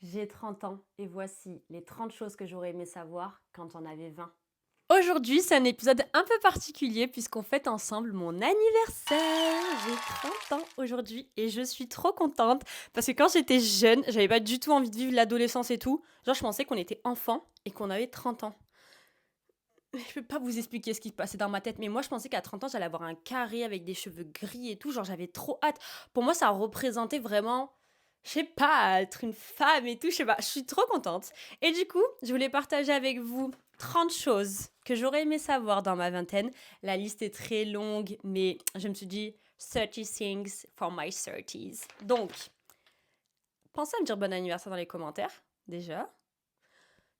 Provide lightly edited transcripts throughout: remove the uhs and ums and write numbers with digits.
J'ai 30 ans et voici les 30 choses que j'aurais aimé savoir quand on avait 20. Aujourd'hui, c'est un épisode un peu particulier puisqu'on fête ensemble mon anniversaire. J'ai 30 ans aujourd'hui et je suis trop contente parce que quand j'étais jeune, j'avais pas du tout envie de vivre l'adolescence et tout. Genre, je pensais qu'on était enfant et qu'on avait 30 ans. Je peux pas vous expliquer ce qui se passait dans ma tête, mais moi je pensais qu'à 30 ans, j'allais avoir un carré avec des cheveux gris et tout. Genre, j'avais trop hâte. Pour moi, ça représentait vraiment, je sais pas, être une femme et tout. Je sais pas, je suis trop contente. Et du coup, je voulais partager avec vous 30 choses que j'aurais aimé savoir dans ma vingtaine. La liste est très longue, mais je me suis dit 30 things for my 30s. Donc, pensez à me dire bon anniversaire dans les commentaires, déjà.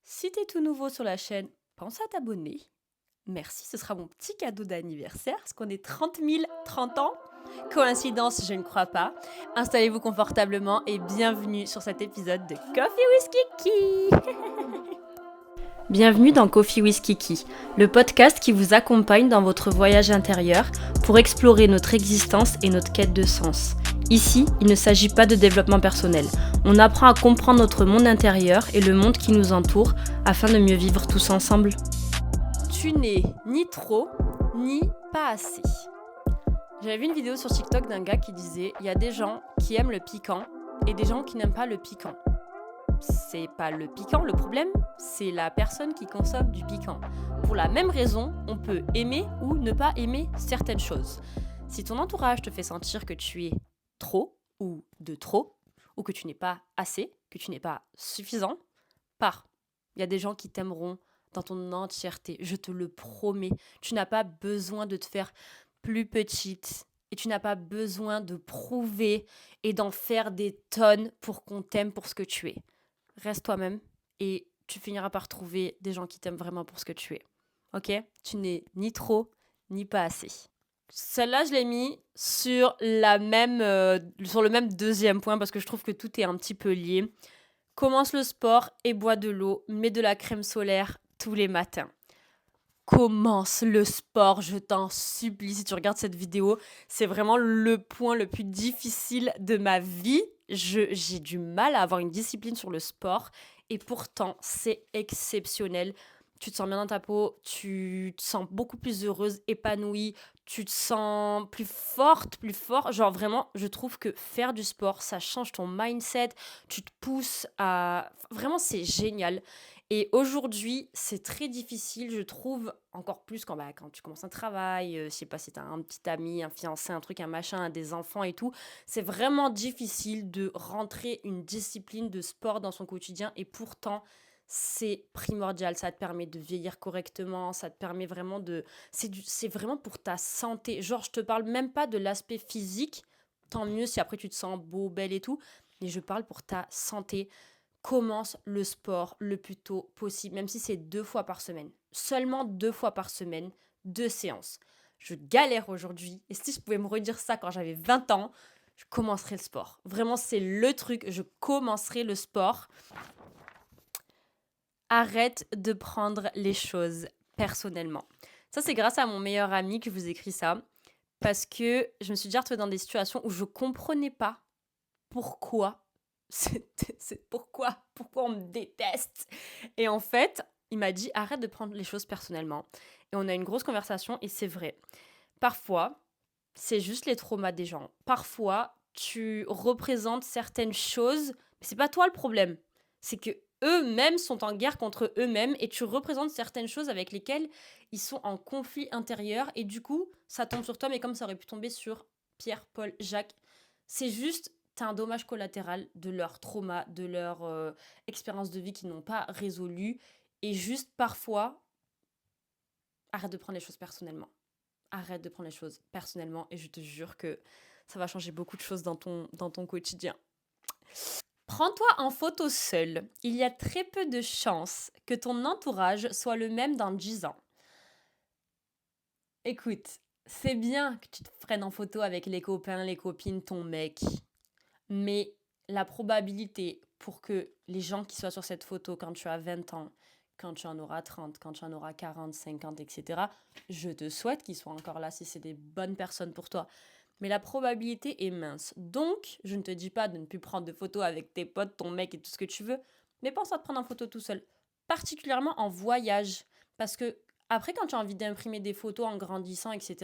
Si t'es tout nouveau sur la chaîne, pense à t'abonner. Merci, ce sera mon petit cadeau d'anniversaire, parce qu'on est 30 000, 30 ans. Coïncidence, je ne crois pas. Installez-vous confortablement et bienvenue sur cet épisode de Coffee with Kiki. Bienvenue dans Coffee with Kiki, le podcast qui vous accompagne dans votre voyage intérieur pour explorer notre existence et notre quête de sens. Ici, il ne s'agit pas de développement personnel. On apprend à comprendre notre monde intérieur et le monde qui nous entoure afin de mieux vivre tous ensemble. Tu n'es ni trop, ni pas assez. J'avais vu une vidéo sur TikTok d'un gars qui disait il y a des gens qui aiment le piquant et des gens qui n'aiment pas le piquant. C'est pas le piquant le problème, c'est la personne qui consomme du piquant. Pour la même raison, on peut aimer ou ne pas aimer certaines choses. Si ton entourage te fait sentir que tu es trop ou de trop, ou que tu n'es pas assez, que tu n'es pas suffisant, pars. Il y a des gens qui t'aimeront dans ton entièreté, je te le promets. Tu n'as pas besoin de te faire plus petite et tu n'as pas besoin de prouver et d'en faire des tonnes pour qu'on t'aime pour ce que tu es. Reste toi-même et tu finiras par trouver des gens qui t'aiment vraiment pour ce que tu es. Ok? Tu n'es ni trop ni pas assez. Celle-là, je l'ai mis sur sur le même deuxième point parce que je trouve que tout est un petit peu lié. Commence le sport et bois de l'eau, mets de la crème solaire tous les matins. Commence le sport, je t'en supplie. Si tu regardes cette vidéo, c'est vraiment le point le plus difficile de ma vie. J'ai du mal à avoir une discipline sur le sport et pourtant, c'est exceptionnel. Tu te sens bien dans ta peau, tu te sens beaucoup plus heureuse, épanouie, tu te sens plus forte, plus fort. Genre vraiment, je trouve que faire du sport, ça change ton mindset, tu te pousses à... Vraiment, c'est génial. Et aujourd'hui, c'est très difficile, je trouve, encore plus quand tu commences un travail, je sais pas si t'as un petit ami, un fiancé, un truc, un machin, des enfants et tout. C'est vraiment difficile de rentrer une discipline de sport dans son quotidien et pourtant, c'est primordial. Ça te permet de vieillir correctement, ça te permet vraiment de... C'est vraiment pour ta santé. Genre, je te parle même pas de l'aspect physique, tant mieux si après tu te sens beau, belle et tout, mais je parle pour ta santé. Commence le sport le plus tôt possible, même si c'est 2 fois par semaine. Seulement 2 fois par semaine, 2 séances. Je galère aujourd'hui, et si je pouvais me redire ça quand j'avais 20 ans, je commencerais le sport. Vraiment, c'est le truc, je commencerai le sport. Arrête de prendre les choses personnellement. Ça, c'est grâce à mon meilleur ami que je vous écris ça, parce que je me suis déjà retrouvée dans des situations où je comprenais pas pourquoi pourquoi on me déteste. Et en fait, il m'a dit arrête de prendre les choses personnellement. Et on a une grosse conversation et c'est vrai. Parfois, c'est juste les traumas des gens. Parfois, tu représentes certaines choses, mais c'est pas toi le problème. C'est que eux-mêmes sont en guerre contre eux-mêmes et tu représentes certaines choses avec lesquelles ils sont en conflit intérieur et du coup, ça tombe sur toi mais comme ça aurait pu tomber sur Pierre, Paul, Jacques. C'est juste t'as un dommage collatéral de leur trauma, de leur expérience de vie qu'ils n'ont pas résolu et juste parfois arrête de prendre les choses personnellement. Arrête de prendre les choses personnellement et je te jure que ça va changer beaucoup de choses dans ton quotidien. Prends-toi en photo seul. Il y a très peu de chances que ton entourage soit le même dans 10 ans. Écoute, c'est bien que tu te prennes en photo avec les copains, les copines, ton mec. Mais la probabilité pour que les gens qui soient sur cette photo quand tu as 20 ans, quand tu en auras 30, quand tu en auras 40, 50, etc., je te souhaite qu'ils soient encore là si c'est des bonnes personnes pour toi. mais la probabilité est mince. Donc, je ne te dis pas de ne plus prendre de photos avec tes potes, ton mec et tout ce que tu veux, mais pense à te prendre en photo tout seul, particulièrement en voyage. Parce que après, quand tu as envie d'imprimer des photos en grandissant, etc.,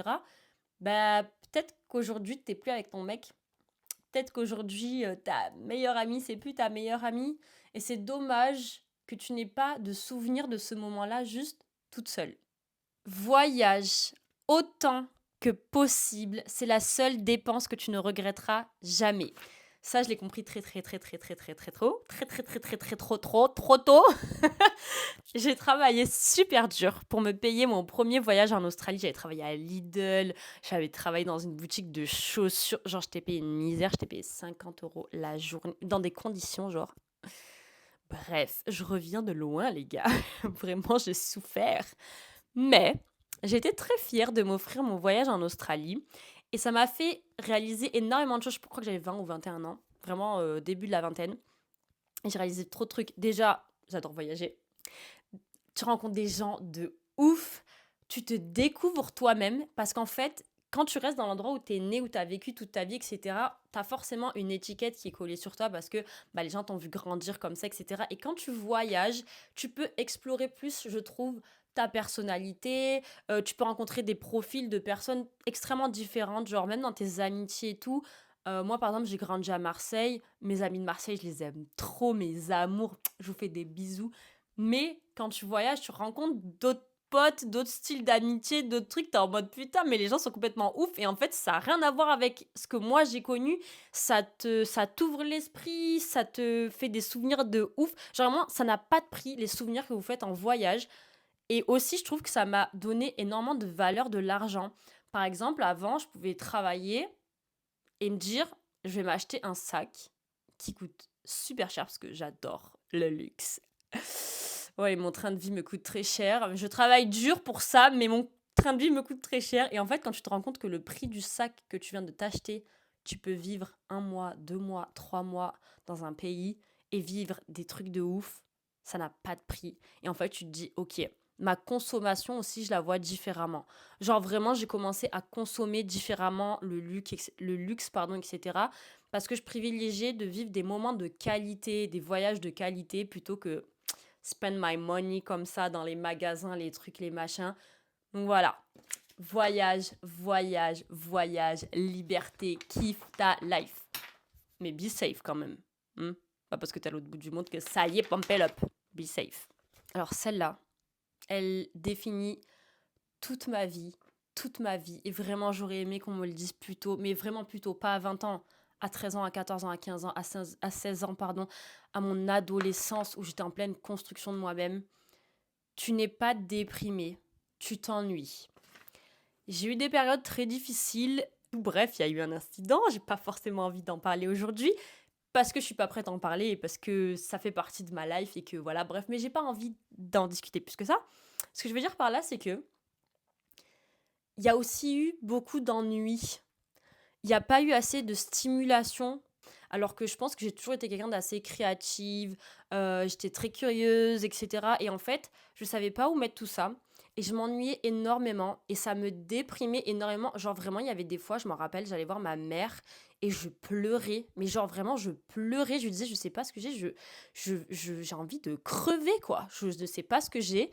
bah, peut-être qu'aujourd'hui, tu n'es plus avec ton mec. Peut-être qu'aujourd'hui, ta meilleure amie, c'est plus ta meilleure amie. Et c'est dommage que tu n'aies pas de souvenir de ce moment-là juste toute seule. Voyage autant que possible. C'est la seule dépense que tu ne regretteras jamais. Ça, je l'ai compris très tôt. Trop tôt. J'ai travaillé super dur pour me payer mon premier voyage en Australie. J'avais travaillé à Lidl, j'avais travaillé dans une boutique de chaussures. Genre, je t'ai payé une misère, je t'ai payé 50 € la journée, dans des conditions genre. Bref, je reviens de loin, les gars. Vraiment, j'ai souffert. Mais j'étais très fière de m'offrir mon voyage en Australie. Et ça m'a fait réaliser énormément de choses. Je crois que j'avais 20 ou 21 ans. Vraiment, début de la vingtaine. Et j'ai réalisé trop de trucs. Déjà, j'adore voyager. Tu rencontres des gens de ouf, tu te découvres toi-même parce qu'en fait, quand tu restes dans l'endroit où tu es né, où tu as vécu toute ta vie, etc., tu as forcément une étiquette qui est collée sur toi parce que les gens t'ont vu grandir comme ça, etc. Et quand tu voyages, tu peux explorer plus, je trouve, ta personnalité, tu peux rencontrer des profils de personnes extrêmement différentes, genre même dans tes amitiés et tout. Moi, par exemple, j'ai grandi à Marseille. Mes amis de Marseille, je les aime trop, mes amours. Je vous fais des bisous. Mais quand tu voyages, tu rencontres d'autres potes, d'autres styles d'amitié, d'autres trucs, t'es en mode putain, mais les gens sont complètement ouf. Et en fait, ça n'a rien à voir avec ce que moi j'ai connu. Ça t'ouvre l'esprit, ça te fait des souvenirs de ouf. Genre, vraiment, ça n'a pas de prix, les souvenirs que vous faites en voyage. Et aussi, je trouve que ça m'a donné énormément de valeur de l'argent. Par exemple, avant, je pouvais travailler et me dire, je vais m'acheter un sac qui coûte super cher parce que j'adore le luxe. Ouais, mon train de vie me coûte très cher. Je travaille dur pour ça, mais mon train de vie me coûte très cher. Et en fait, quand tu te rends compte que le prix du sac que tu viens de t'acheter, tu peux vivre 1 mois, 2 mois, 3 mois dans un pays et vivre des trucs de ouf, ça n'a pas de prix. Et en fait, tu te dis, ok, ma consommation aussi, je la vois différemment. Genre vraiment, j'ai commencé à consommer différemment le luxe, pardon, etc. Parce que je privilégiais de vivre des moments de qualité, des voyages de qualité, plutôt que spend my money comme ça dans les magasins, les trucs, les machins. Donc voilà. Voyage, voyage, voyage, liberté, kiffe ta life. Mais be safe quand même. Pas parce que t'es à l'autre bout du monde que ça y est, pump it up. Be safe. Alors celle-là, elle définit toute ma vie. Toute ma vie. Et vraiment, j'aurais aimé qu'on me le dise plus tôt. Mais vraiment plus tôt. Pas à 20 ans. À 13 ans, à 14 ans, à 15 ans, à 16 ans, pardon. À mon adolescence où j'étais en pleine construction de moi-même. Tu n'es pas déprimé. Tu t'ennuies. J'ai eu des périodes très difficiles. Bref, il y a eu un incident. J'ai pas forcément envie d'en parler aujourd'hui. Parce que je suis pas prête à en parler et parce que ça fait partie de ma life et que voilà, bref, mais j'ai pas envie d'en discuter plus que ça. Ce que je veux dire par là, c'est que il y a aussi eu beaucoup d'ennuis. Il n'y a pas eu assez de stimulation, alors que je pense que j'ai toujours été quelqu'un d'assez créative, j'étais très curieuse, etc. Et en fait, je savais pas où mettre tout ça. Et je m'ennuyais énormément et ça me déprimait énormément. Genre vraiment, il y avait des fois, je m'en rappelle, j'allais voir ma mère et je pleurais. Mais genre vraiment, je pleurais. Je lui disais, je sais pas ce que j'ai. J'ai envie de crever, quoi. Je ne sais pas ce que j'ai.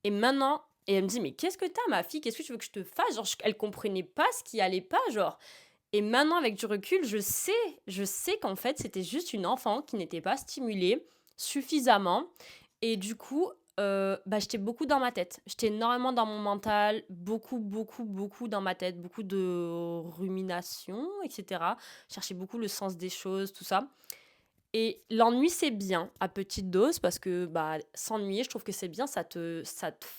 Et maintenant, et elle me dit, mais qu'est-ce que t'as, ma fille? Qu'est-ce que tu veux que je te fasse? Genre, elle comprenait pas ce qui allait pas, genre. Et maintenant, avec du recul, je sais qu'en fait, c'était juste une enfant qui n'était pas stimulée suffisamment. Et du coup, j'étais beaucoup dans ma tête. J'étais énormément dans mon mental, beaucoup, beaucoup, beaucoup dans ma tête, beaucoup de rumination, etc. Je cherchais beaucoup le sens des choses, tout ça. Et l'ennui, c'est bien à petite dose parce que s'ennuyer, je trouve que c'est bien, ça te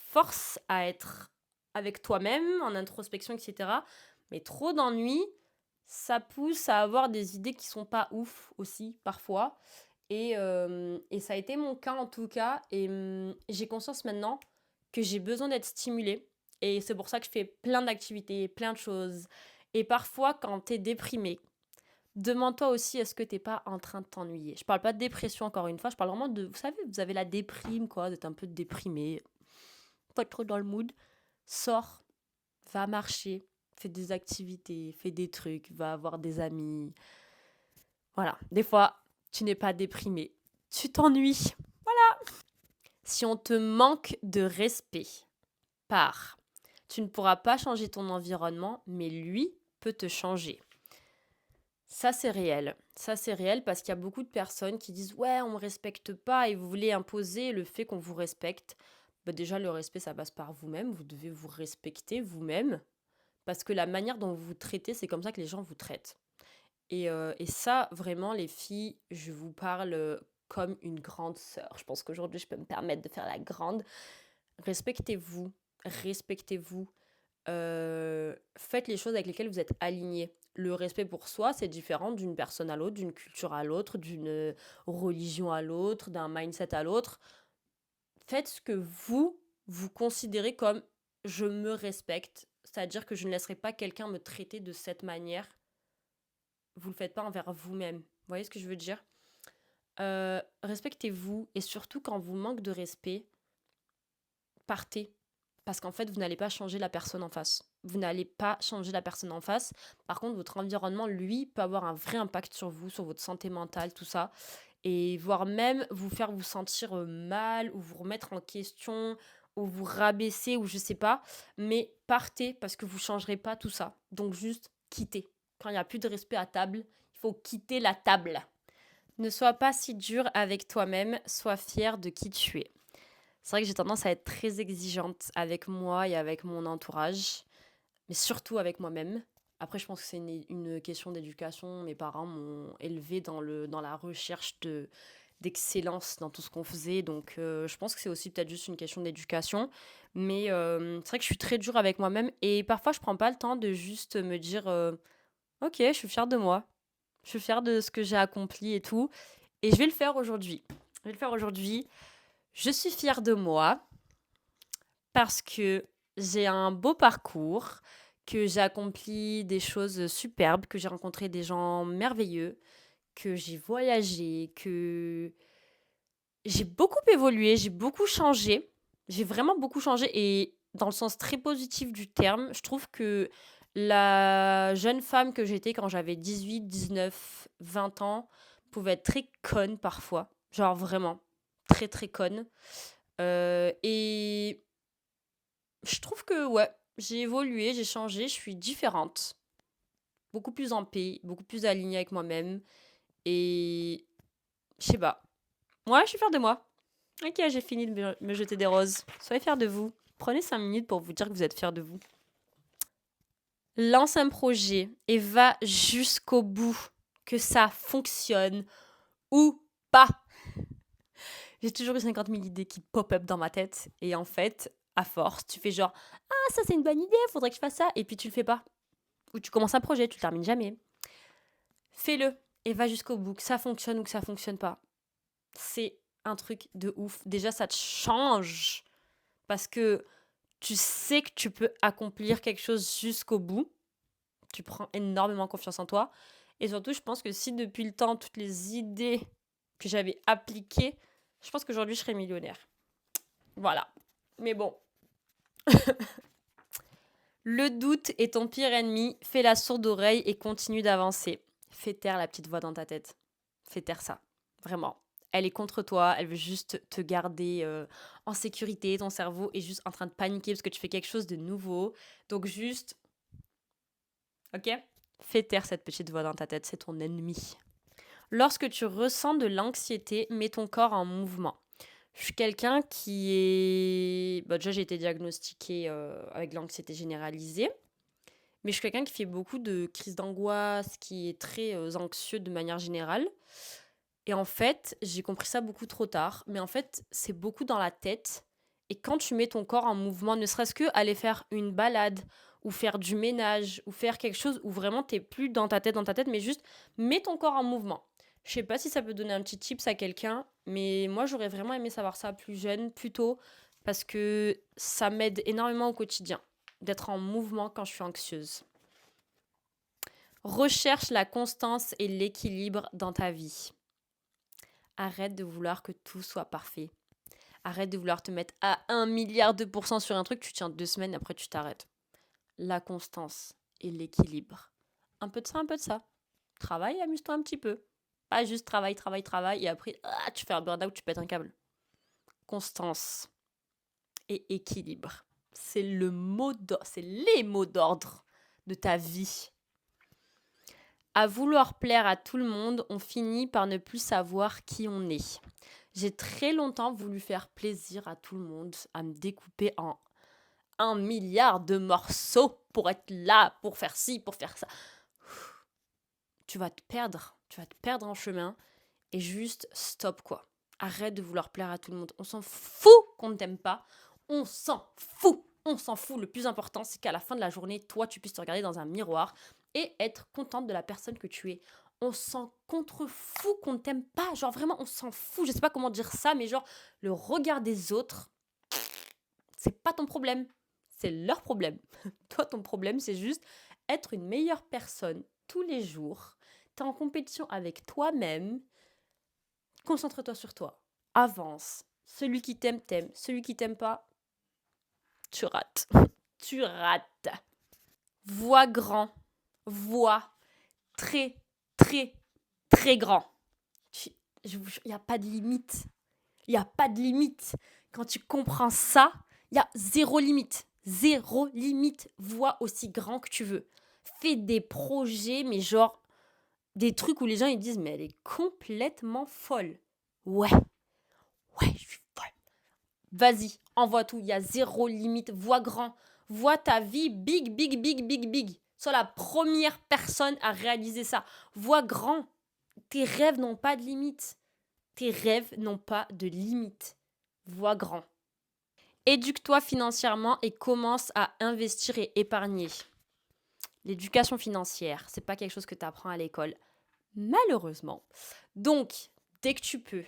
force à être avec toi-même, en introspection, etc. Mais trop d'ennui, ça pousse à avoir des idées qui sont pas ouf aussi, parfois. Et ça a été mon cas en tout cas. Et j'ai conscience maintenant que j'ai besoin d'être stimulée. Et c'est pour ça que je fais plein d'activités, plein de choses. Et parfois, quand t'es déprimé, demande-toi aussi, est-ce que t'es pas en train de t'ennuyer? Je parle pas de dépression encore une fois, je parle vraiment de, vous savez, vous avez la déprime, quoi, vous êtes un peu déprimé, pas trop dans le mood. Sors, va marcher, fais des activités, fais des trucs, va avoir des amis. Voilà, des fois, tu n'es pas déprimé, tu t'ennuies. Si on te manque de respect, par, tu ne pourras pas changer ton environnement, mais lui peut te changer. Ça, c'est réel. Ça, c'est réel parce qu'il y a beaucoup de personnes qui disent ouais, on me respecte pas et vous voulez imposer le fait qu'on vous respecte. Bah déjà, le respect, ça passe par vous-même. Vous devez vous respecter vous-même parce que la manière dont vous vous traitez, c'est comme ça que les gens vous traitent. Et ça, vraiment, les filles, je vous parle comme une grande sœur. Je pense qu'aujourd'hui, je peux me permettre de faire la grande. Respectez-vous. Respectez-vous. Faites les choses avec lesquelles vous êtes alignés. Le respect pour soi, c'est différent d'une personne à l'autre, d'une culture à l'autre, d'une religion à l'autre, d'un mindset à l'autre. Faites ce que vous considérez comme je me respecte, c'est-à-dire que je ne laisserai pas quelqu'un me traiter de cette manière. Vous ne le faites pas envers vous-même. Vous voyez ce que je veux dire? Respectez-vous et surtout quand vous manque de respect, partez. Parce qu'en fait, vous n'allez pas changer la personne en face. Vous n'allez pas changer la personne en face. Par contre, votre environnement, lui, peut avoir un vrai impact sur vous, sur votre santé mentale, tout ça. Et voire même vous faire vous sentir mal, ou vous remettre en question, ou vous rabaisser, ou je sais pas. Mais partez parce que vous ne changerez pas tout ça. Donc juste quittez. Quand il n'y a plus de respect à table, il faut quitter la table. Ne sois pas si dur avec toi-même, sois fier de qui tu es. C'est vrai que j'ai tendance à être très exigeante avec moi et avec mon entourage, mais surtout avec moi-même. Après, je pense que c'est une question d'éducation. Mes parents m'ont élevée dans la recherche d'excellence dans tout ce qu'on faisait. Donc, je pense que c'est aussi peut-être juste une question d'éducation. Mais c'est vrai que je suis très dure avec moi-même. Et parfois, je prends pas le temps de juste me dire ok, je suis fière de moi. Je suis fière de ce que j'ai accompli et tout. Et je vais le faire aujourd'hui. Je vais le faire aujourd'hui. Je suis fière de moi parce que j'ai un beau parcours, que j'ai accompli des choses superbes, que j'ai rencontré des gens merveilleux, que j'ai voyagé, que j'ai beaucoup évolué, j'ai beaucoup changé. J'ai vraiment beaucoup changé et dans le sens très positif du terme, je trouve que la jeune femme que j'étais quand j'avais 18, 19, 20 ans pouvait être très conne parfois. Genre vraiment, très très conne. Et je trouve que ouais, j'ai évolué, j'ai changé, je suis différente. Beaucoup plus en paix, beaucoup plus alignée avec moi-même. Et je sais pas. Moi, je suis fière de moi. Ok, j'ai fini de me jeter des roses. Soyez fiers de vous. Prenez 5 minutes pour vous dire que vous êtes fiers de vous. Lance un projet et va jusqu'au bout. Que ça fonctionne ou pas. J'ai toujours eu 50 000 idées qui pop-up dans ma tête. Et en fait, à force, tu fais genre ah, ça c'est une bonne idée, faudrait que je fasse ça. Et puis tu le fais pas. Ou tu commences un projet, tu le termines jamais. Fais-le et va jusqu'au bout. Que ça fonctionne ou que ça fonctionne pas. C'est un truc de ouf. Déjà, ça te change. Parce que tu sais que tu peux accomplir quelque chose jusqu'au bout. Tu prends énormément confiance en toi. Et surtout, je pense que si depuis le temps, toutes les idées que j'avais appliquées, je pense qu'aujourd'hui, je serais millionnaire. Voilà. Mais bon. Le doute est ton pire ennemi. Fais la sourde oreille et continue d'avancer. Fais taire la petite voix dans ta tête. Fais taire ça. Vraiment. Elle est contre toi. Elle veut juste te garder en sécurité. Ton cerveau est juste en train de paniquer parce que tu fais quelque chose de nouveau. Donc juste... Ok ? Fais taire cette petite voix dans ta tête. C'est ton ennemi. Lorsque tu ressens de l'anxiété, mets ton corps en mouvement. Je suis quelqu'un qui est... Bah déjà, j'ai été diagnostiquée avec l'anxiété généralisée. Mais je suis quelqu'un qui fait beaucoup de crises d'angoisse, qui est très anxieux de manière générale. Et en fait, j'ai compris ça beaucoup trop tard. Mais en fait, c'est beaucoup dans la tête. Et quand tu mets ton corps en mouvement, ne serait-ce que aller faire une balade, ou faire du ménage, ou faire quelque chose où vraiment t'es plus dans ta tête, mais juste mets ton corps en mouvement. Je sais pas si ça peut donner un petit tips à quelqu'un, mais moi j'aurais vraiment aimé savoir ça plus jeune, plus tôt, parce que ça m'aide énormément au quotidien, d'être en mouvement quand je suis anxieuse. Recherche la constance et l'équilibre dans ta vie. Arrête de vouloir que tout soit parfait. Arrête de vouloir te mettre à 1 milliard de % sur un truc, tu tiens 2 semaines, après tu t'arrêtes. La constance et l'équilibre. Un peu de ça, un peu de ça. Travaille, amuse-toi un petit peu. Pas juste travail, travail, travail, et après, tu fais un burn-out, tu pètes un câble. Constance et équilibre. C'est c'est les mots d'ordre de ta vie. À vouloir plaire à tout le monde, on finit par ne plus savoir qui on est. J'ai très longtemps voulu faire plaisir à tout le monde, à me découper en 1 milliard de morceaux pour être là, pour faire ci, pour faire ça. Tu vas te perdre en chemin et juste stop quoi. Arrête de vouloir plaire à tout le monde. On s'en fout qu'on ne t'aime pas. On s'en fout. On s'en fout. Le plus important, c'est qu'à la fin de la journée, toi, tu puisses te regarder dans un miroir et être contente de la personne que tu es. On s'en contrefout qu'on ne t'aime pas. Genre vraiment, on s'en fout. Je sais pas comment dire ça, mais genre, le regard des autres, c'est pas ton problème. C'est leur problème. Toi, ton problème, c'est juste être une meilleure personne tous les jours. T'es en compétition avec toi-même. Concentre-toi sur toi. Avance. Celui qui t'aime, t'aime. Celui qui t'aime pas, tu rates. Tu rates. Vois grand. Vois très, très, très grand. Il n'y a pas de limite. Il n'y a pas de limite. Quand tu comprends ça, il y a zéro limite. Zéro limite. Vois aussi grand que tu veux. Fais des projets, mais genre des trucs où les gens ils disent mais elle est complètement folle. Ouais, je suis folle. Vas-y, envoie tout. Il y a zéro limite. Vois grand. Vois ta vie big, big, big, big, big. Sois la première personne à réaliser ça. Vois grand. Tes rêves n'ont pas de limite. Tes rêves n'ont pas de limite. Vois grand. Éduque-toi financièrement et commence à investir et épargner. L'éducation financière, c'est pas quelque chose que tu apprends à l'école, malheureusement. Donc, dès que tu peux,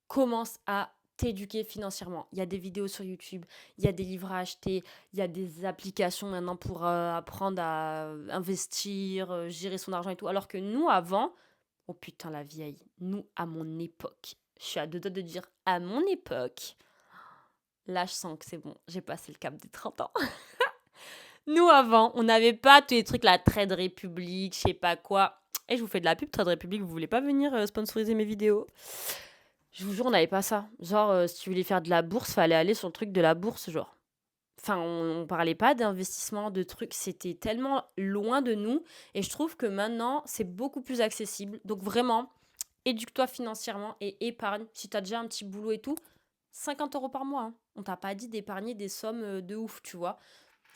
commence à t'éduquer financièrement. Il y a des vidéos sur YouTube, il y a des livres à acheter, il y a des applications maintenant pour apprendre à investir, gérer son argent et tout. Alors que nous, avant, oh putain la vieille, nous, à mon époque, je suis à deux doigts de dire à mon époque, là je sens que c'est bon, j'ai passé le cap des 30 ans. Nous, avant, on n'avait pas tous les trucs, la Trade Republic, je sais pas quoi. Et je vous fais de la pub, Trade Republic, vous voulez pas venir sponsoriser mes vidéos? Je vous jure, on n'avait pas ça. Genre, si tu voulais faire de la bourse, fallait aller sur le truc de la bourse, genre. Enfin, on parlait pas d'investissement, de trucs, c'était tellement loin de nous. Et je trouve que maintenant, c'est beaucoup plus accessible. Donc vraiment, éduque-toi financièrement et épargne. Si tu as déjà un petit boulot et tout, 50 euros par mois. Hein. On t'a pas dit d'épargner des sommes de ouf, tu vois.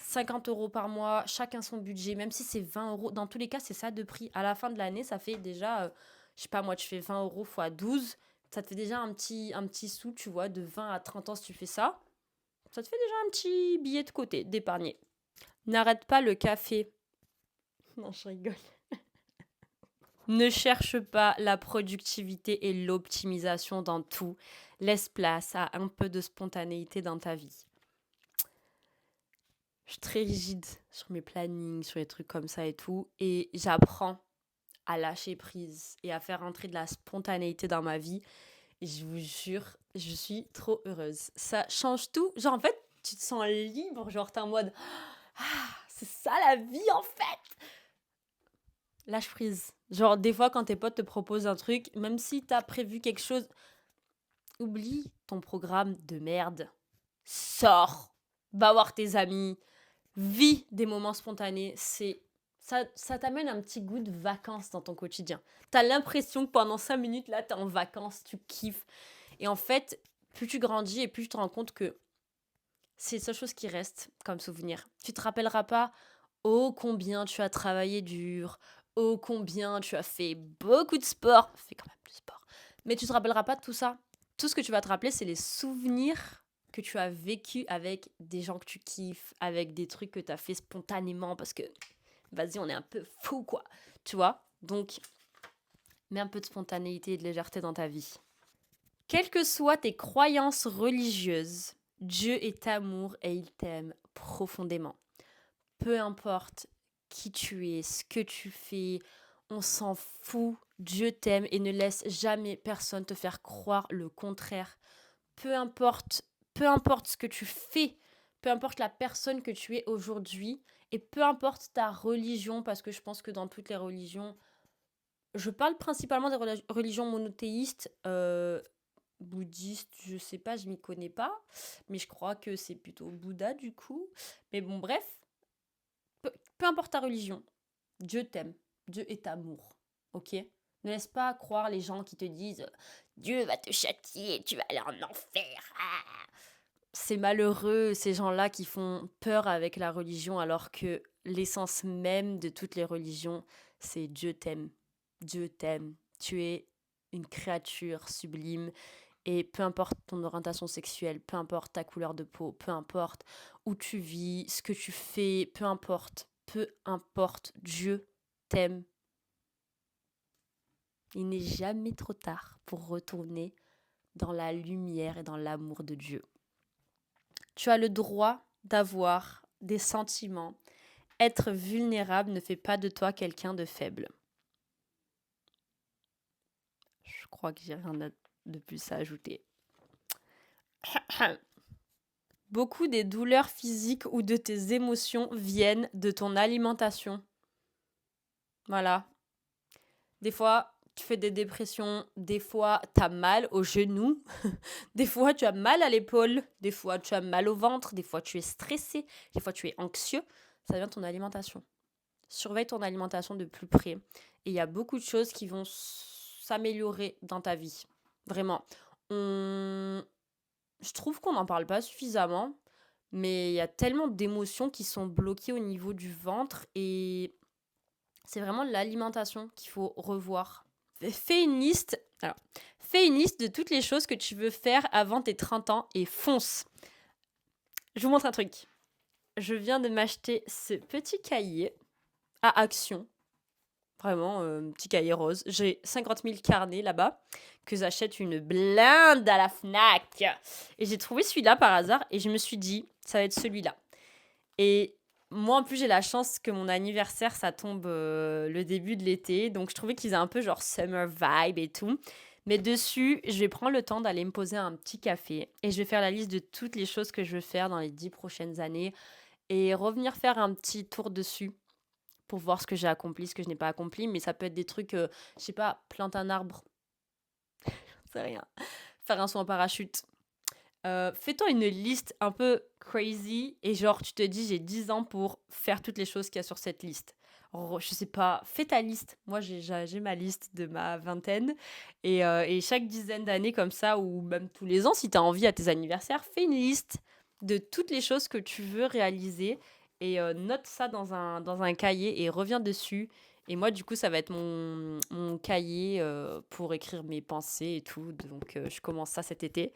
50 euros par mois, chacun son budget, même si c'est 20 euros. Dans tous les cas, c'est ça de prix. À la fin de l'année, ça fait déjà, je sais pas moi, tu fais 20 euros fois 12. Ça te fait déjà un petit sou, tu vois, de 20 à 30 ans si tu fais ça. Ça te fait déjà un petit billet de côté, d'épargner. N'arrête pas le café. Non, je rigole. Ne cherche pas la productivité et l'optimisation dans tout. Laisse place à un peu de spontanéité dans ta vie. Je suis très rigide sur mes plannings, sur les trucs comme ça et tout. Et j'apprends à lâcher prise et à faire entrer de la spontanéité dans ma vie. Et je vous jure, je suis trop heureuse. Ça change tout. Genre, en fait, tu te sens libre. Genre, t'es en mode, c'est ça la vie, en fait. Lâche prise. Genre, des fois, quand tes potes te proposent un truc, même si t'as prévu quelque chose, oublie ton programme de merde. Sors. Va voir tes amis. Vis des moments spontanés. Ça t'amène un petit goût de vacances dans ton quotidien. T'as l'impression que pendant 5 minutes, là, t'es en vacances, tu kiffes. Et en fait, plus tu grandis et plus tu te rends compte que c'est la seule chose qui reste comme souvenir. Tu te rappelleras pas oh combien tu as travaillé dur, oh combien tu as fait beaucoup de sport. Fais quand même du sport. Mais tu te rappelleras pas de tout ça. Tout ce que tu vas te rappeler, c'est les souvenirs que tu as vécu avec des gens que tu kiffes, avec des trucs que tu as fait spontanément parce que vas-y, on est un peu fou quoi. Tu vois? Donc mets un peu de spontanéité et de légèreté dans ta vie. Quelles que soient tes croyances religieuses, Dieu est amour et il t'aime profondément. Peu importe qui tu es, ce que tu fais, on s'en fout. Dieu t'aime et ne laisse jamais personne te faire croire le contraire. Peu importe ce que tu fais, peu importe la personne que tu es aujourd'hui, Et peu importe ta religion, parce que je pense que dans toutes les religions, je parle principalement des religions monothéistes, bouddhistes, je sais pas, je m'y connais pas, mais je crois que c'est plutôt Bouddha du coup. Mais bon, bref, peu importe ta religion, Dieu t'aime, Dieu est amour, ok? Ne laisse pas croire les gens qui te disent Dieu va te châtier, tu vas aller en enfer. Ah. C'est malheureux ces gens-là qui font peur avec la religion alors que l'essence même de toutes les religions, c'est Dieu t'aime. Dieu t'aime. Tu es une créature sublime et peu importe ton orientation sexuelle, peu importe ta couleur de peau, peu importe où tu vis, ce que tu fais, peu importe, Dieu t'aime. Il n'est jamais trop tard pour retourner dans la lumière et dans l'amour de Dieu. Tu as le droit d'avoir des sentiments. Être vulnérable ne fait pas de toi quelqu'un de faible. Je crois que j'ai rien de plus à ajouter. Beaucoup des douleurs physiques ou de tes émotions viennent de ton alimentation. Voilà. Des fois, tu fais des dépressions, des fois, tu as mal au genou, des fois, tu as mal à l'épaule, des fois, tu as mal au ventre, des fois, tu es stressé, des fois, tu es anxieux. Ça vient de ton alimentation. Surveille ton alimentation de plus près. Et il y a beaucoup de choses qui vont s'améliorer dans ta vie. Vraiment. Je trouve qu'on n'en parle pas suffisamment, mais il y a tellement d'émotions qui sont bloquées au niveau du ventre et c'est vraiment l'alimentation qu'il faut revoir. Fais une liste. Alors, fais une liste de toutes les choses que tu veux faire avant tes 30 ans et fonce. Je vous montre un truc. Je viens de m'acheter ce petit cahier à Action. Vraiment, petit cahier rose. J'ai 50 000 carnets là-bas que j'achète une blinde à la Fnac. Et j'ai trouvé celui-là par hasard et je me suis dit, ça va être celui-là. Et moi, en plus, j'ai la chance que mon anniversaire, ça tombe le début de l'été. Donc, je trouvais qu'ils avaient un peu genre summer vibe et tout. Mais dessus, je vais prendre le temps d'aller me poser un petit café. Et je vais faire la liste de toutes les choses que je veux faire dans les 10 prochaines années. Et revenir faire un petit tour dessus pour voir ce que j'ai accompli, ce que je n'ai pas accompli. Mais ça peut être des trucs, je sais pas, planter un arbre. C'est rien. Faire un saut en parachute. Fais-toi une liste un peu crazy et genre tu te dis j'ai 10 ans pour faire toutes les choses qu'il y a sur cette liste. Je sais pas, fais ta liste. Moi j'ai ma liste de ma vingtaine et chaque dizaine d'années comme ça ou même tous les ans si tu as envie à tes anniversaires, fais une liste de toutes les choses que tu veux réaliser et note ça dans un cahier et reviens dessus. Et moi, du coup, ça va être mon cahier pour écrire mes pensées et tout. Donc, je commence ça cet été.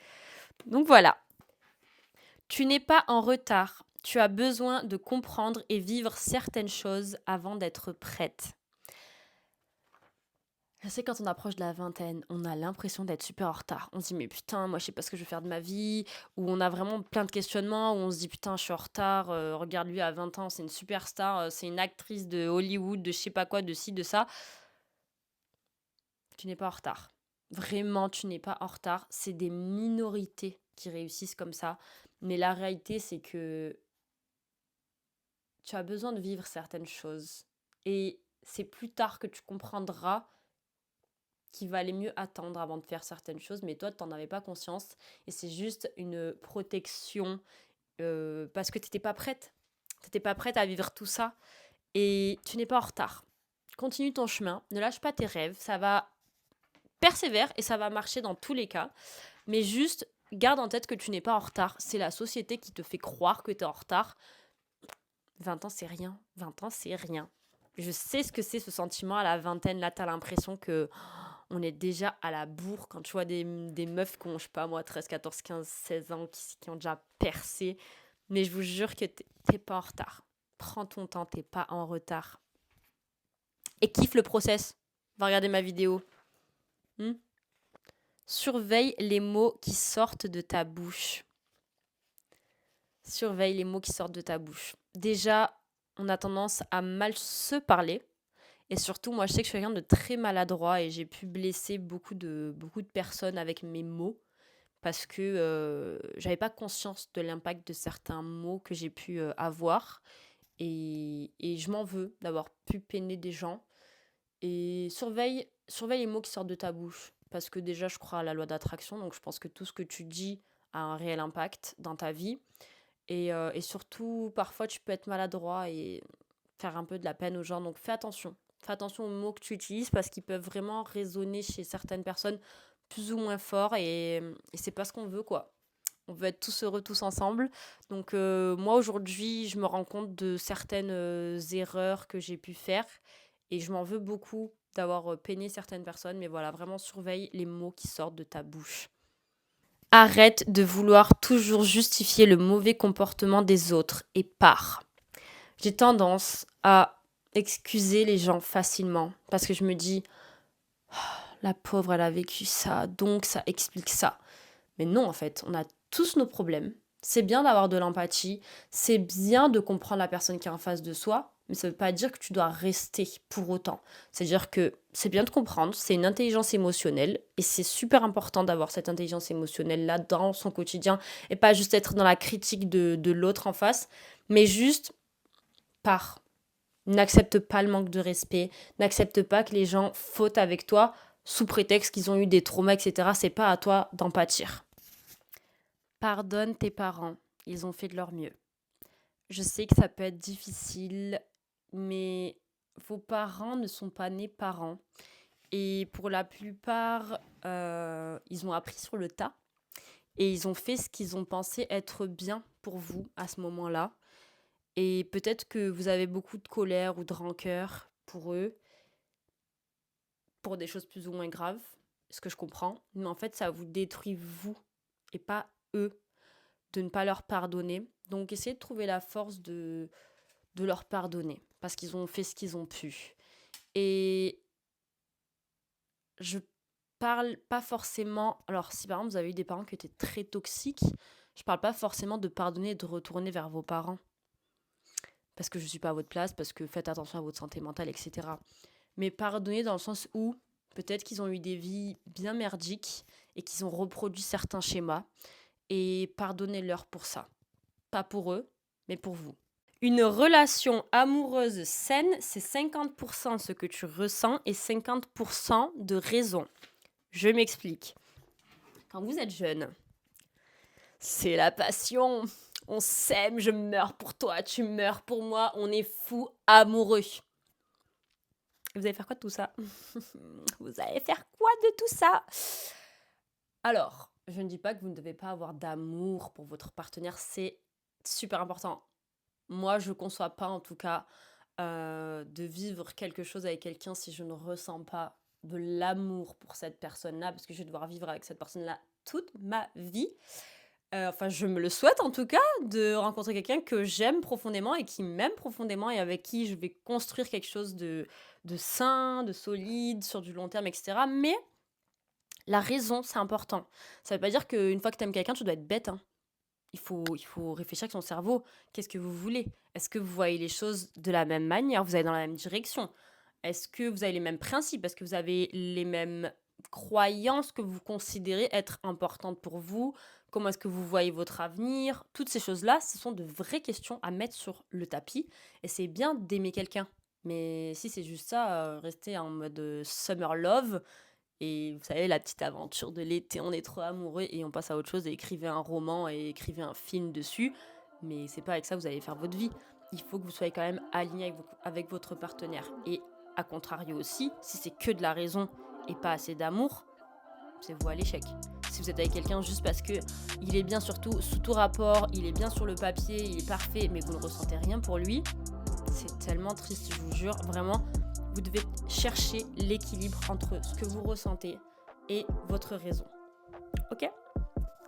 Donc voilà, tu n'es pas en retard. Tu as besoin de comprendre et vivre certaines choses avant d'être prête. Je sais quand on approche de la vingtaine, on a l'impression d'être super en retard. On se dit mais putain, moi je sais pas ce que je vais faire de ma vie. Ou on a vraiment plein de questionnements où on se dit putain, je suis en retard. Regarde lui à 20 ans, c'est une superstar, c'est une actrice de Hollywood, de je sais pas quoi, de ci, de ça. Tu n'es pas en retard. Vraiment, tu n'es pas en retard. C'est des minorités qui réussissent comme ça. Mais la réalité, c'est que tu as besoin de vivre certaines choses. Et c'est plus tard que tu comprendras qu'il valait mieux attendre avant de faire certaines choses. Mais toi, tu n'en avais pas conscience. Et c'est juste une protection parce que tu n'étais pas prête. Tu n'étais pas prête à vivre tout ça. Et tu n'es pas en retard. Continue ton chemin. Ne lâche pas tes rêves. Ça va persévère et ça va marcher dans tous les cas. Mais juste, garde en tête que tu n'es pas en retard. C'est la société qui te fait croire que tu es en retard. 20 ans, c'est rien. 20 ans, c'est rien. Je sais ce que c'est ce sentiment à la vingtaine. Là, t'as l'impression que on est déjà à la bourre quand tu vois des meufs qui ont, je sais pas moi, 13, 14, 15, 16 ans, qui ont déjà percé. Mais je vous jure que t'es pas en retard. Prends ton temps, t'es pas en retard. Et kiffe le process. Va regarder ma vidéo. Surveille les mots qui sortent de ta bouche. Surveille les mots qui sortent de ta bouche. Déjà, on a tendance à mal se parler. Et surtout, moi, je sais que je suis quelqu'un de très maladroit et j'ai pu blesser beaucoup de personnes avec mes mots parce que j'avais pas conscience de l'impact de certains mots que j'ai pu avoir. et je m'en veux d'avoir pu peiner des gens. Et surveille les mots qui sortent de ta bouche. Parce que déjà, je crois à la loi d'attraction, donc je pense que tout ce que tu dis a un réel impact dans ta vie. Et surtout, parfois, tu peux être maladroit et faire un peu de la peine aux gens. Donc fais attention. Fais attention aux mots que tu utilises parce qu'ils peuvent vraiment résonner chez certaines personnes plus ou moins fort et c'est pas ce qu'on veut, quoi. On veut être tous heureux, tous ensemble. Donc moi, aujourd'hui, je me rends compte de certaines erreurs que j'ai pu faire et je m'en veux beaucoup d'avoir peiné certaines personnes. Mais voilà, vraiment surveille les mots qui sortent de ta bouche. Arrête de vouloir toujours justifier le mauvais comportement des autres et pars. J'ai tendance à excuser les gens facilement parce que je me dis, la pauvre, elle a vécu ça, donc ça explique ça. Mais non, en fait, on a tous nos problèmes. C'est bien d'avoir de l'empathie, c'est bien de comprendre la personne qui est en face de soi, mais ça ne veut pas dire que tu dois rester pour autant. C'est-à-dire que c'est bien de comprendre, c'est une intelligence émotionnelle, et c'est super important d'avoir cette intelligence émotionnelle-là dans son quotidien, et pas juste être dans la critique de l'autre en face, mais juste par. N'accepte pas le manque de respect, n'accepte pas que les gens fautent avec toi sous prétexte qu'ils ont eu des traumas, etc. C'est pas à toi d'en pâtir. Pardonne tes parents, ils ont fait de leur mieux. Je sais que ça peut être difficile, mais vos parents ne sont pas nés parents. Et pour la plupart, ils ont appris sur le tas. Et ils ont fait ce qu'ils ont pensé être bien pour vous à ce moment-là. Et peut-être que vous avez beaucoup de colère ou de rancœur pour eux, pour des choses plus ou moins graves, ce que je comprends. Mais en fait, ça vous détruit vous et pas eux de ne pas leur pardonner. Donc essayez de trouver la force de leur pardonner parce qu'ils ont fait ce qu'ils ont pu. Et je parle pas forcément... Alors si par exemple vous avez eu des parents qui étaient très toxiques, je parle pas forcément de pardonner et de retourner vers vos parents. Parce que je suis pas à votre place, parce que faites attention à votre santé mentale, etc. Mais pardonner dans le sens où peut-être qu'ils ont eu des vies bien merdiques et qu'ils ont reproduit certains schémas. Et pardonnez-leur pour ça. Pas pour eux, mais pour vous. Une relation amoureuse saine, c'est 50% ce que tu ressens et 50% de raison. Je m'explique. Quand vous êtes jeune, c'est la passion. On s'aime, je meurs pour toi, tu meurs pour moi, on est fou amoureux. Et vous allez faire quoi de tout ça? Vous allez faire quoi de tout ça? Alors, je ne dis pas que vous ne devez pas avoir d'amour pour votre partenaire, c'est super important. Moi, je ne conçois pas, en tout cas, de vivre quelque chose avec quelqu'un si je ne ressens pas de l'amour pour cette personne-là, parce que je vais devoir vivre avec cette personne-là toute ma vie. Enfin, je me le souhaite, en tout cas, de rencontrer quelqu'un que j'aime profondément et qui m'aime profondément et avec qui je vais construire quelque chose de sain, de solide, sur du long terme, etc. Mais la raison, c'est important. Ça ne veut pas dire qu'une fois que tu aimes quelqu'un, tu dois être bête, hein. Il faut réfléchir avec son cerveau. Qu'est-ce que vous voulez? Est-ce que vous voyez les choses de la même manière? Vous allez dans la même direction? Est-ce que vous avez les mêmes principes? Est-ce que vous avez les mêmes croyances que vous considérez être importantes pour vous? Comment est-ce que vous voyez votre avenir? Toutes ces choses-là, ce sont de vraies questions à mettre sur le tapis. Et c'est bien d'aimer quelqu'un. Mais si c'est juste ça, rester en mode summer love, et vous savez, la petite aventure de l'été, on est trop amoureux et on passe à autre chose et écrivez un roman et écrivez un film dessus. Mais c'est pas avec ça que vous allez faire votre vie. Il faut que vous soyez quand même aligné avec votre partenaire. Et à contrario aussi, si c'est que de la raison et pas assez d'amour, c'est vous à l'échec. Si vous êtes avec quelqu'un juste parce que il est bien surtout sous tout rapport, il est bien sur le papier, il est parfait, mais vous ne ressentez rien pour lui, c'est tellement triste, je vous jure. Vraiment, vous devez chercher l'équilibre entre ce que vous ressentez et votre raison. Ok?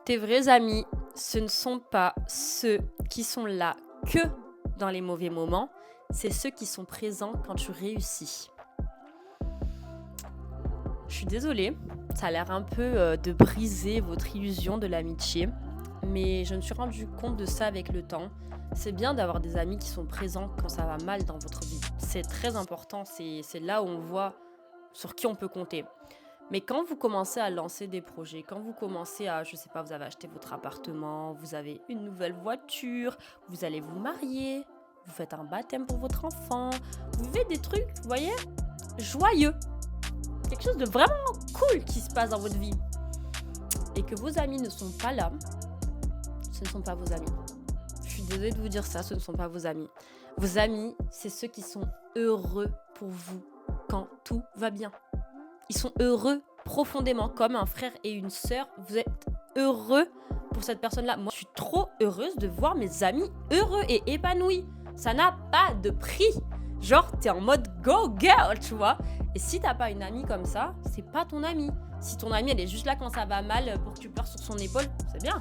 Tes vrais amis, ce ne sont pas ceux qui sont là que dans les mauvais moments, c'est ceux qui sont présents quand tu réussis. Je suis désolée, ça a l'air un peu de briser votre illusion de l'amitié, mais je me suis rendu compte de ça avec le temps. C'est bien d'avoir des amis qui sont présents quand ça va mal dans votre vie. C'est très important, c'est là où on voit sur qui on peut compter. Mais quand vous commencez à lancer des projets, quand vous commencez à, je sais pas, vous avez acheté votre appartement, vous avez une nouvelle voiture, vous allez vous marier, vous faites un baptême pour votre enfant, vous vivez des trucs, vous voyez, joyeux. Quelque chose de vraiment cool qui se passe dans votre vie. Et que vos amis ne sont pas là, ce ne sont pas vos amis. Je suis désolée de vous dire ça, ce ne sont pas vos amis. Vos amis, c'est ceux qui sont heureux pour vous quand tout va bien. Ils sont heureux profondément, comme un frère et une sœur. Vous êtes heureux pour cette personne-là. Moi, je suis trop heureuse de voir mes amis heureux et épanouis. Ça n'a pas de prix. Genre, t'es en mode go girl, tu vois. Et si t'as pas une amie comme ça, c'est pas ton amie. Si ton amie, elle est juste là quand ça va mal pour que tu pleures sur son épaule, c'est bien.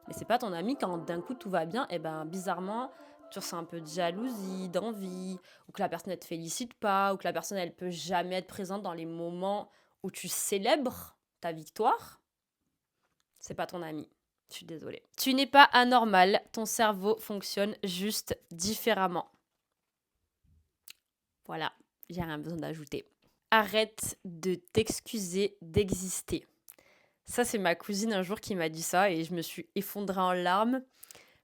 Mais c'est pas ton amie quand d'un coup tout va bien. Et ben, bizarrement, tu ressens un peu de jalousie, d'envie, ou que la personne, elle te félicite pas, ou que la personne, elle peut jamais être présente dans les moments où tu célèbres ta victoire. C'est pas ton amie. Je suis désolée. Tu n'es pas anormal. Ton cerveau fonctionne juste différemment. Voilà, j'ai rien besoin d'ajouter. Arrête de t'excuser d'exister. Ça, c'est ma cousine un jour qui m'a dit ça et je me suis effondrée en larmes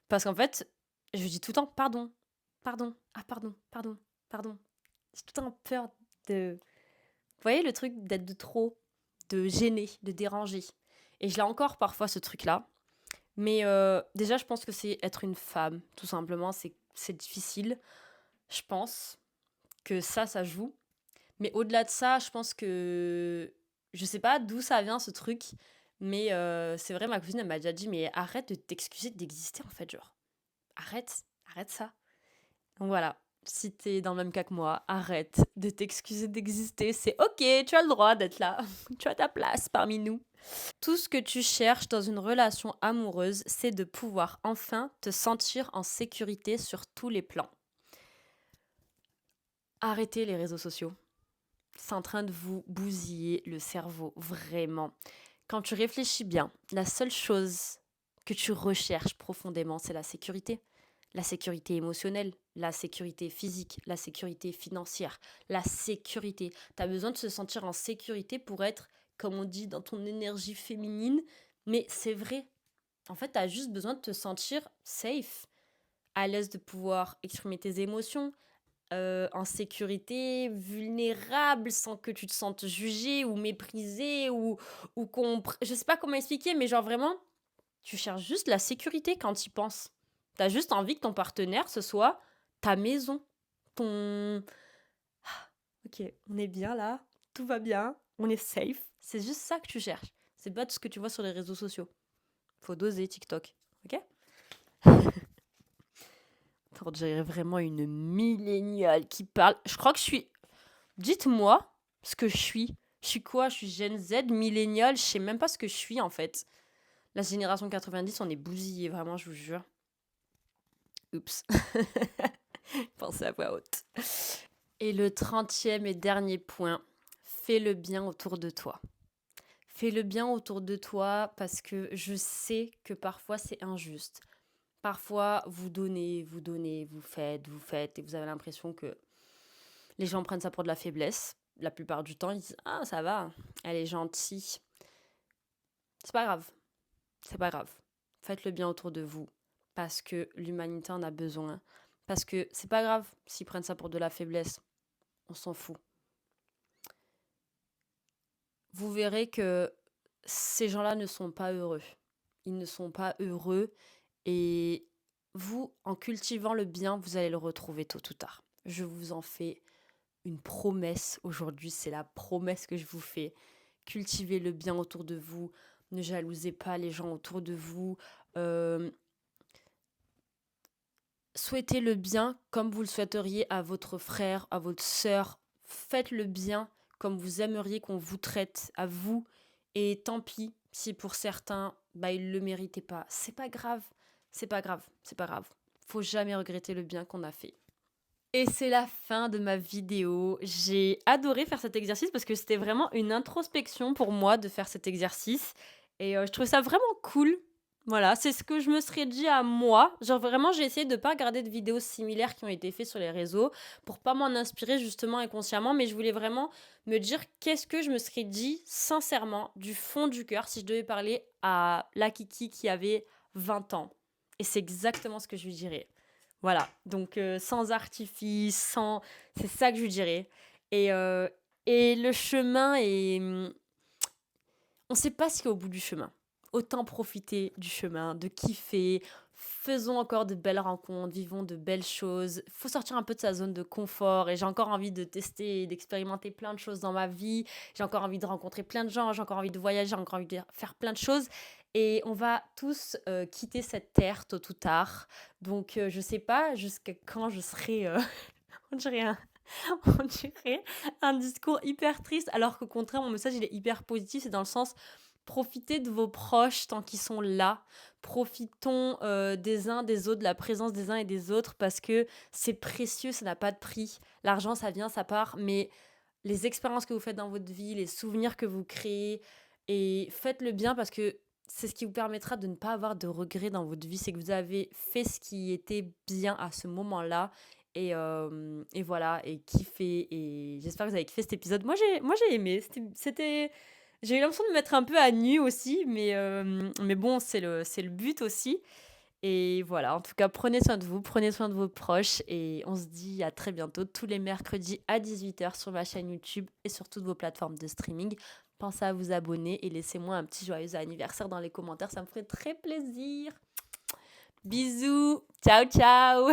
parce qu'en fait, je dis tout le temps pardon, pardon, ah pardon, pardon, pardon. J'ai tout le temps peur de... Vous voyez le truc d'être de trop, de gêner, de déranger. Et je l'ai encore parfois ce truc-là. Mais déjà, je pense que c'est être une femme, tout simplement. C'est difficile, je pense que ça joue. Mais au-delà de ça, je pense que... Je sais pas d'où ça vient ce truc, mais c'est vrai, ma cousine, elle m'a déjà dit, mais arrête de t'excuser d'exister, en fait, genre. Arrête ça. Donc voilà, si t'es dans le même cas que moi, arrête de t'excuser d'exister. C'est ok, tu as le droit d'être là. Tu as ta place parmi nous. Tout ce que tu cherches dans une relation amoureuse, c'est de pouvoir enfin te sentir en sécurité sur tous les plans. Arrêtez les réseaux sociaux. C'est en train de vous bousiller le cerveau, vraiment. Quand tu réfléchis bien, la seule chose que tu recherches profondément, c'est la sécurité. La sécurité émotionnelle, la sécurité physique, la sécurité financière, la sécurité. Tu as besoin de se sentir en sécurité pour être, comme on dit, dans ton énergie féminine. Mais c'est vrai. En fait, tu as juste besoin de te sentir safe, à l'aise de pouvoir exprimer tes émotions, en sécurité, vulnérable, sans que tu te sentes jugé ou méprisé ou je sais pas comment expliquer, mais genre vraiment, tu cherches juste la sécurité quand tu y penses. T'as juste envie que ton partenaire, ce soit ta maison, ton... Ah, ok, on est bien là, tout va bien, on est safe. C'est juste ça que tu cherches. C'est pas tout ce que tu vois sur les réseaux sociaux. Faut doser TikTok, ok? On dirait vraiment une milléniale qui parle. Je crois que je suis... Dites-moi ce que je suis. Je suis quoi? Je suis Gen Z, millénial. Je sais même pas ce que je suis en fait. La génération 90, on est bousillés, vraiment, je vous jure. Oups. Pensez à voix haute. Et le 30e et dernier point, fais le bien autour de toi. Fais le bien autour de toi parce que je sais que parfois c'est injuste. Parfois, vous donnez, vous faites, et vous avez l'impression que les gens prennent ça pour de la faiblesse. La plupart du temps, ils disent « Ah, ça va, elle est gentille. » C'est pas grave. C'est pas grave. Faites le bien autour de vous parce que l'humanité en a besoin. Parce que c'est pas grave s'ils prennent ça pour de la faiblesse. On s'en fout. Vous verrez que ces gens-là ne sont pas heureux. Ils ne sont pas heureux et vous, en cultivant le bien, vous allez le retrouver tôt ou tard. Je vous en fais une promesse aujourd'hui, c'est la promesse que je vous fais. Cultivez le bien autour de vous, ne jalousez pas les gens autour de vous. Souhaitez le bien comme vous le souhaiteriez à votre frère, à votre sœur. Faites le bien comme vous aimeriez qu'on vous traite à vous. Et tant pis si pour certains, ils ne le méritaient pas. C'est pas grave, c'est pas grave, c'est pas grave. Faut jamais regretter le bien qu'on a fait. Et c'est la fin de ma vidéo. J'ai adoré faire cet exercice parce que c'était vraiment une introspection pour moi de faire cet exercice. Et je trouvais ça vraiment cool. Voilà, c'est ce que je me serais dit à moi. Genre vraiment, j'ai essayé de pas regarder de vidéos similaires qui ont été faites sur les réseaux pour pas m'en inspirer justement inconsciemment. Mais je voulais vraiment me dire qu'est-ce que je me serais dit sincèrement du fond du cœur si je devais parler à la Kiki qui avait 20 ans. Et c'est exactement ce que je lui dirais. Voilà, donc sans artifice, sans c'est ça que je lui dirais et heu et le chemin est, on sait pas ce qu'il y a au bout du chemin. Autant profiter du chemin, de kiffer, faisons encore de belles rencontres, vivons de belles choses. Faut sortir un peu de sa zone de confort et j'ai encore envie de tester et d'expérimenter plein de choses dans ma vie. J'ai encore envie de rencontrer plein de gens, j'ai encore envie de voyager, j'ai encore envie de faire plein de choses et on va tous, quitter cette terre tôt ou tard. Donc je sais pas jusqu'à quand je serai, on dirait un on dirait un discours hyper triste, alors qu'au contraire, mon message, il est hyper positif. C'est dans le sens, profitez de vos proches tant qu'ils sont là. Profitons des uns, des autres, de la présence des uns et des autres, parce que c'est précieux, ça n'a pas de prix. L'argent, ça vient, ça part, mais les expériences que vous faites dans votre vie, les souvenirs que vous créez, et faites-le bien parce que c'est ce qui vous permettra de ne pas avoir de regrets dans votre vie. C'est que vous avez fait ce qui était bien à ce moment-là. Et voilà, et kiffé. Et j'espère que vous avez kiffé cet épisode. Moi j'ai aimé. J'ai eu l'impression de me mettre un peu à nu aussi, mais bon, c'est le but aussi. Et voilà, en tout cas, prenez soin de vous, prenez soin de vos proches et on se dit à très bientôt tous les mercredis à 18h sur ma chaîne YouTube et sur toutes vos plateformes de streaming. Pensez à vous abonner et laissez-moi un petit joyeux anniversaire dans les commentaires, ça me ferait très plaisir. Bisous, ciao ciao